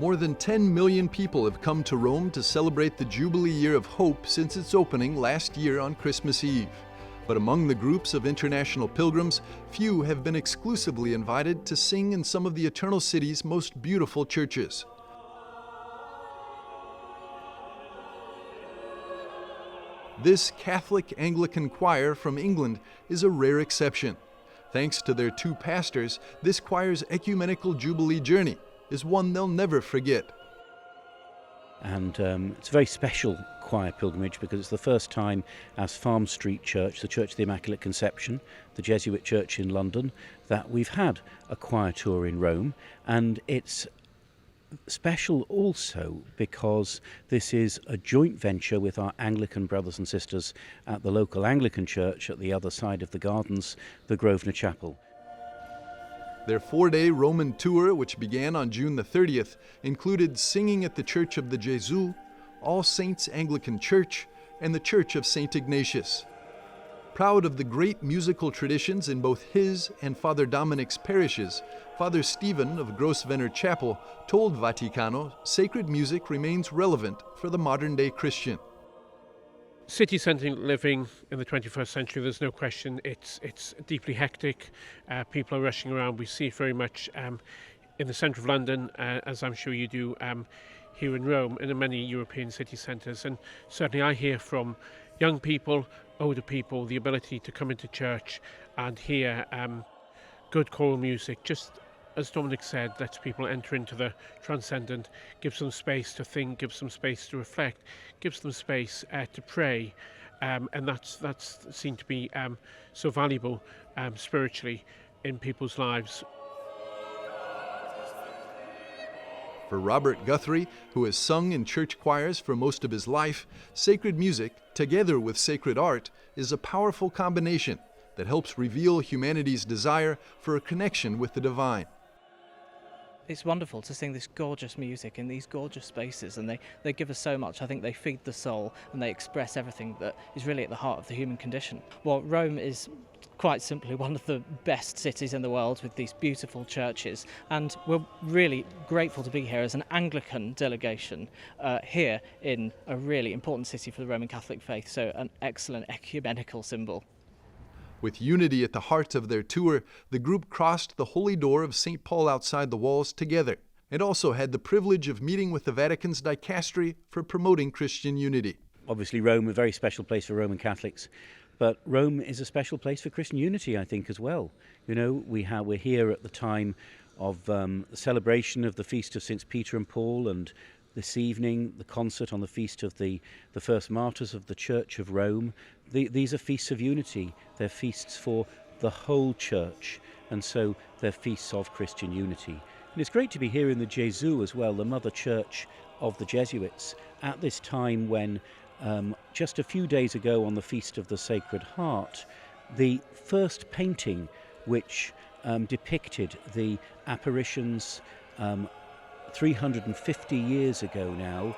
More than 10 million people have come to Rome to celebrate the Jubilee Year of Hope since its opening last year on Christmas Eve. But among the groups of international pilgrims, few have been exclusively invited to sing in some of the Eternal City's most beautiful churches. This Catholic Anglican choir from England is a rare exception. Thanks to their two pastors, this choir's ecumenical Jubilee journey is one they'll never forget. And it's a very special choir pilgrimage because it's the first time as Farm Street Church, the Church of the Immaculate Conception, the Jesuit church in London, that we've had a choir tour in Rome. And it's special also because this is a joint venture with our Anglican brothers and sisters at the local Anglican church at the other side of the gardens, the Grosvenor Chapel. Their 4-day Roman tour, which began on June the 30th, included singing at the Church of the Gesù, All Saints Anglican Church, and the Church of St. Ignatius. Proud of the great musical traditions in both his and Father Dominic's parishes, Father Stephen of Grosvenor Chapel told Vaticano sacred music remains relevant for the modern-day Christian. City-centre living in the 21st century, there's no question, it's deeply hectic. People are rushing around. We see it very much in the centre of London, as I'm sure you do here in Rome and in many European city centres. And certainly I hear from young people, older people, the ability to come into church and hear good choral music, just as Dominic said, lets people enter into the transcendent, gives them space to think, gives them space to reflect, gives them space to pray, and that's seen to be so valuable spiritually in people's lives. For Robert Guthrie, who has sung in church choirs for most of his life, sacred music, together with sacred art, is a powerful combination that helps reveal humanity's desire for a connection with the divine. It's wonderful to sing this gorgeous music in these gorgeous spaces, and they give us so much. I think they feed the soul and they express everything that is really at the heart of the human condition. Well, Rome is quite simply one of the best cities in the world with these beautiful churches, and we're really grateful to be here as an Anglican delegation here in a really important city for the Roman Catholic faith, so an excellent ecumenical symbol. With unity at the heart of their tour, the group crossed the holy door of St. Paul outside the walls together, and also had the privilege of meeting with the Vatican's dicastery for promoting Christian unity. Obviously Rome, a very special place for Roman Catholics, but Rome is a special place for Christian unity, I think, as well. You know, we're here at the time of the celebration of the feast of St. Peter and Paul, and this evening, the concert on the feast of the first martyrs of the Church of Rome. These are feasts of unity. They're feasts for the whole church, and so they're feasts of Christian unity. And it's great to be here in the Gesù as well, the mother church of the Jesuits, at this time when, just a few days ago on the Feast of the Sacred Heart, the first painting which depicted the apparitions 350 years ago now